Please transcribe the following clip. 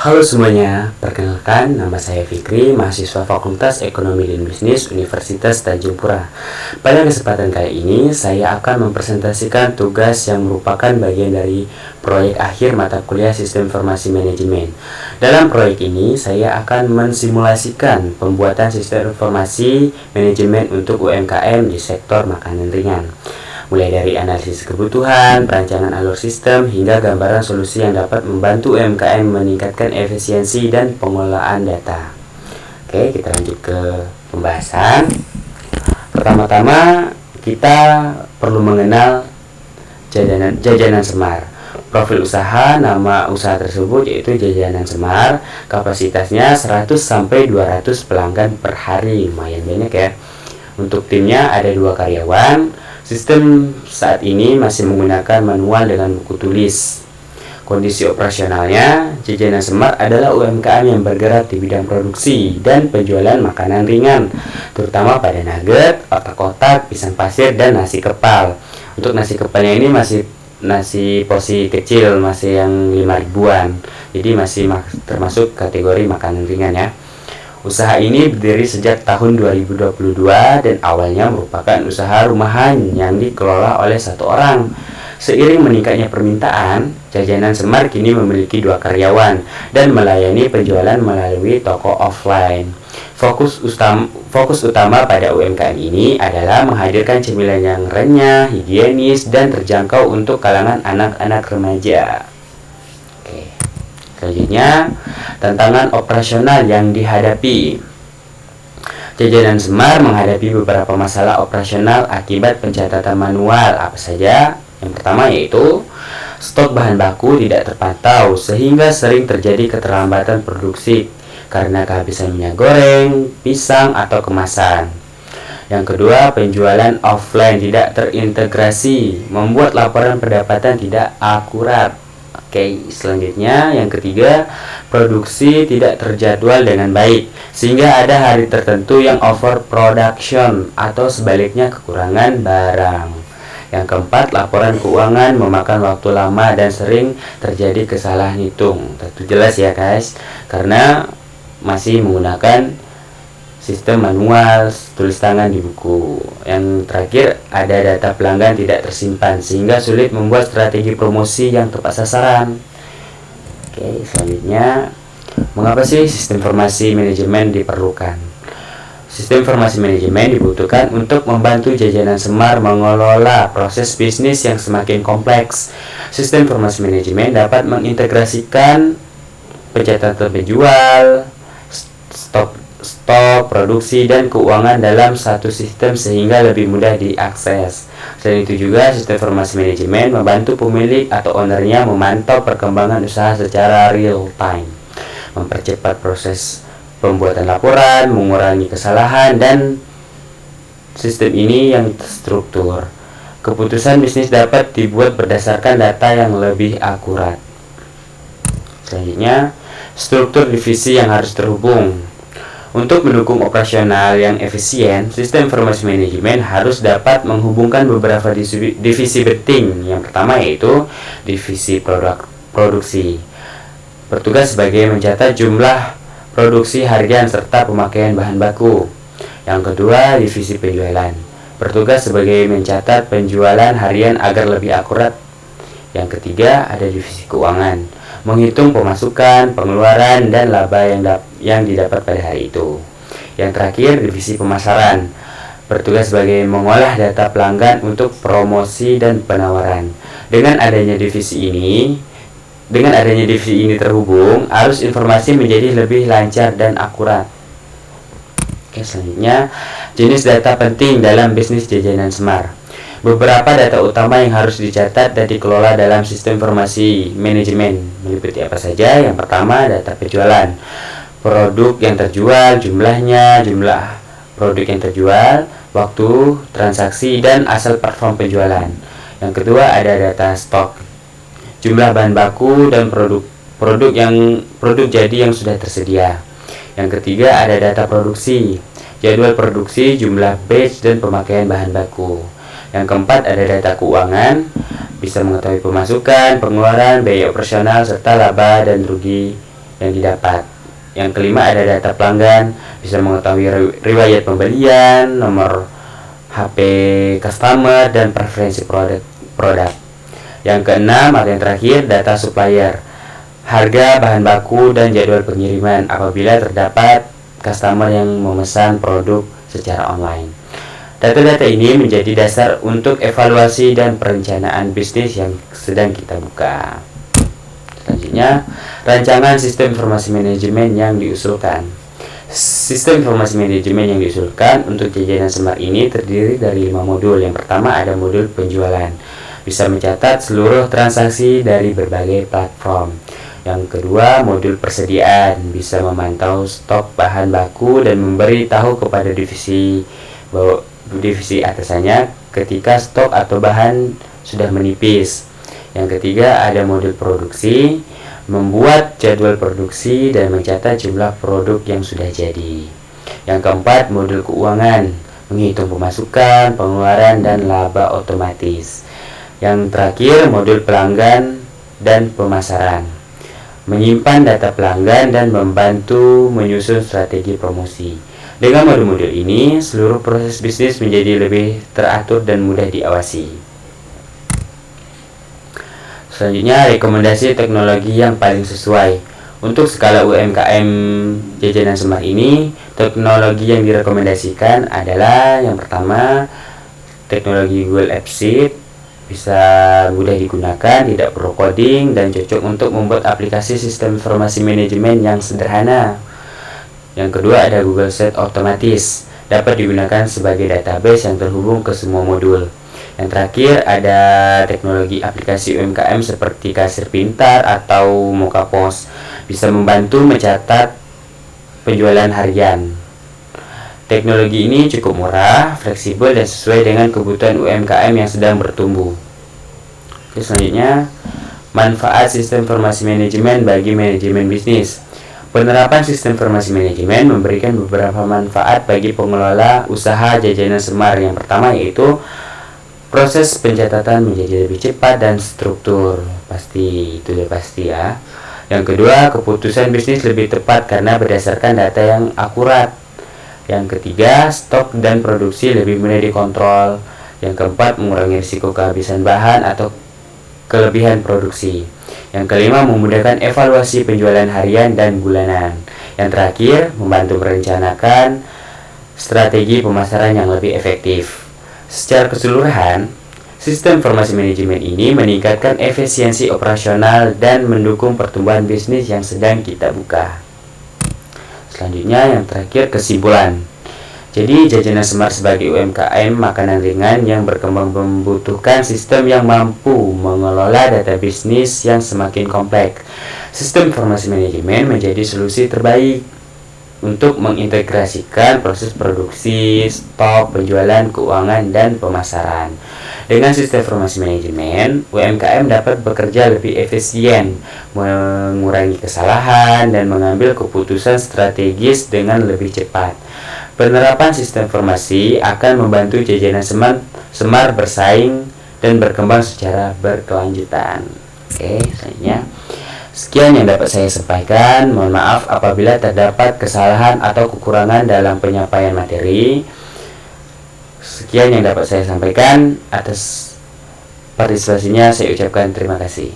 Halo semuanya, perkenalkan nama saya Fikri, mahasiswa Fakultas Ekonomi dan Bisnis Universitas Tanjung Pura. Pada kesempatan kali ini, saya akan mempresentasikan tugas yang merupakan bagian dari proyek akhir mata kuliah Sistem Informasi Manajemen. Dalam proyek ini, saya akan mensimulasikan pembuatan sistem informasi manajemen untuk UMKM di sektor makanan ringan. Mulai dari analisis kebutuhan, perancangan alur sistem, hingga gambaran solusi yang dapat membantu UMKM meningkatkan efisiensi dan pengelolaan data. Oke, kita lanjut ke pembahasan. Pertama-tama, kita perlu mengenal jajanan semar. Profil usaha, nama usaha tersebut yaitu Jajanan Semar. Kapasitasnya 100-200 pelanggan per hari, lumayan banyak ya. Untuk timnya ada 2 karyawan. Sistem saat ini masih menggunakan manual dengan buku tulis. Kondisi operasionalnya, Jajanan Semar adalah UMKM yang bergerak di bidang produksi dan penjualan makanan ringan, terutama pada nugget, otak-otak, pisang pasir, dan nasi kepal. Untuk nasi kepalnya ini masih nasi porsi kecil, masih yang 5 ribuan. Jadi masih termasuk kategori makanan ringan ya. Usaha ini berdiri sejak tahun 2022 dan awalnya merupakan usaha rumahan yang dikelola oleh 1 orang. Seiring meningkatnya permintaan, Jajanan Semar kini memiliki 2 karyawan dan melayani penjualan melalui toko offline. Fokus utama pada UMKM ini adalah menghadirkan cemilan yang renyah, higienis, dan terjangkau untuk kalangan anak-anak remaja. Selanjutnya, tantangan operasional yang dihadapi. Jajanan Semar menghadapi beberapa masalah operasional akibat pencatatan manual. Apa saja? Yang pertama yaitu stok bahan baku tidak terpantau sehingga sering terjadi keterlambatan produksi karena kehabisan minyak goreng, pisang, atau kemasan. Yang kedua, penjualan offline tidak terintegrasi, membuat laporan pendapatan tidak akurat. Oke, selanjutnya yang ketiga, produksi tidak terjadwal dengan baik sehingga ada hari tertentu yang overproduction atau sebaliknya kekurangan barang. Yang keempat, laporan keuangan memakan waktu lama dan sering terjadi kesalahan hitung. Tentu jelas ya guys, karena masih menggunakan sistem manual, tulis tangan di buku. Yang terakhir, ada data pelanggan tidak tersimpan sehingga sulit membuat strategi promosi yang tepat sasaran. Oke, selanjutnya, mengapa sih sistem informasi manajemen diperlukan? Sistem informasi manajemen dibutuhkan untuk membantu Jajanan Semar mengelola proses bisnis yang semakin kompleks. Sistem informasi manajemen dapat mengintegrasikan pencatatan penjual, stok, produksi, dan keuangan dalam satu sistem sehingga lebih mudah diakses. Selain itu juga, sistem informasi manajemen membantu pemilik atau ownernya memantau perkembangan usaha secara real time, mempercepat proses pembuatan laporan, mengurangi kesalahan, dan sistem ini yang terstruktur. Keputusan bisnis dapat dibuat berdasarkan data yang lebih akurat. Selanjutnya, struktur divisi yang harus terhubung. Untuk mendukung operasional yang efisien, sistem informasi manajemen harus dapat menghubungkan beberapa divisi penting. Yang pertama yaitu divisi produksi, bertugas sebagai mencatat jumlah produksi harian serta pemakaian bahan baku. Yang kedua, divisi penjualan, bertugas sebagai mencatat penjualan harian agar lebih akurat. Yang ketiga, ada divisi keuangan, menghitung pemasukan, pengeluaran, dan laba yang didapat pada hari itu. Yang terakhir, divisi pemasaran, bertugas sebagai mengolah data pelanggan untuk promosi dan penawaran. Dengan adanya divisi ini terhubung, arus informasi menjadi lebih lancar dan akurat. Oke, selanjutnya, jenis data penting dalam bisnis Jajanan Semar. Beberapa data utama yang harus dicatat dan dikelola dalam sistem informasi manajemen meliputi apa saja? Yang pertama, data penjualan. Produk yang terjual, jumlahnya, jumlah produk yang terjual, waktu transaksi, dan asal platform penjualan. Yang kedua, ada data stok. Jumlah bahan baku dan produk jadi yang sudah tersedia. Yang ketiga, ada data produksi. Jadwal produksi, jumlah batch, dan pemakaian bahan baku. Yang keempat, ada data keuangan, bisa mengetahui pemasukan, pengeluaran, biaya operasional, serta laba dan rugi yang didapat. Yang kelima ada data pelanggan, bisa mengetahui riwayat pembelian, nomor HP customer, dan preferensi produk. Yang keenam atau yang terakhir, data supplier, harga, bahan baku, dan jadwal pengiriman apabila terdapat customer yang memesan produk secara online. Data-data ini menjadi dasar untuk evaluasi dan perencanaan bisnis yang sedang kita buka. Selanjutnya, rancangan sistem informasi manajemen yang diusulkan. Sistem informasi manajemen yang diusulkan untuk Jajanan Semar ini terdiri dari 5 modul. Yang pertama ada modul penjualan, bisa mencatat seluruh transaksi dari berbagai platform. Yang kedua, modul persediaan, bisa memantau stok bahan baku dan memberi tahu kepada divisi atasannya ketika stok atau bahan sudah menipis. Yang ketiga ada modul produksi, membuat jadwal produksi dan mencatat jumlah produk yang sudah jadi. Yang keempat modul keuangan, menghitung pemasukan, pengeluaran, dan laba otomatis. Yang terakhir modul pelanggan dan pemasaran, menyimpan data pelanggan dan membantu menyusun strategi promosi. Dengan modul-modul ini, seluruh proses bisnis menjadi lebih teratur dan mudah diawasi. Selanjutnya, rekomendasi teknologi yang paling sesuai. Untuk skala UMKM Jajanan Semar ini, teknologi yang direkomendasikan adalah yang pertama, teknologi Google Apps Sheet, bisa mudah digunakan, tidak perlu coding, dan cocok untuk membuat aplikasi sistem informasi manajemen yang sederhana. Yang kedua ada Google Sheet otomatis, dapat digunakan sebagai database yang terhubung ke semua modul. Yang terakhir ada teknologi aplikasi UMKM seperti kasir pintar atau Mokapos, bisa membantu mencatat penjualan harian. Teknologi ini cukup murah, fleksibel, dan sesuai dengan kebutuhan UMKM yang sedang bertumbuh. Oke, selanjutnya manfaat sistem informasi manajemen bagi manajemen bisnis. Penerapan sistem informasi manajemen memberikan beberapa manfaat bagi pengelola usaha Jajanan Semar. Yang pertama yaitu proses pencatatan menjadi lebih cepat dan struktur, pasti itu udah pasti ya. Yang kedua, keputusan bisnis lebih tepat karena berdasarkan data yang akurat. Yang ketiga, stok dan produksi lebih mudah dikontrol. Yang keempat, mengurangi risiko kehabisan bahan atau kelebihan produksi. Yang kelima, memudahkan evaluasi penjualan harian dan bulanan. Yang terakhir, membantu merencanakan strategi pemasaran yang lebih efektif. Secara keseluruhan, sistem informasi manajemen ini meningkatkan efisiensi operasional dan mendukung pertumbuhan bisnis yang sedang kita buka. Selanjutnya yang terakhir, kesimpulan. Jadi Jajanan Semar sebagai UMKM makanan ringan yang berkembang membutuhkan sistem yang mampu mengelola data bisnis yang semakin kompleks. Sistem informasi manajemen menjadi solusi terbaik untuk mengintegrasikan proses produksi, stok, penjualan, keuangan, dan pemasaran. Dengan sistem informasi manajemen, UMKM dapat bekerja lebih efisien, mengurangi kesalahan, dan mengambil keputusan strategis dengan lebih cepat. Penerapan sistem informasi akan membantu Jajanan Semar bersaing dan berkembang secara berkelanjutan. Oke, selanjutnya sekian yang dapat saya sampaikan. Mohon maaf apabila terdapat kesalahan atau kekurangan dalam penyampaian materi. Sekian yang dapat saya sampaikan. Atas partisipasinya saya ucapkan terima kasih.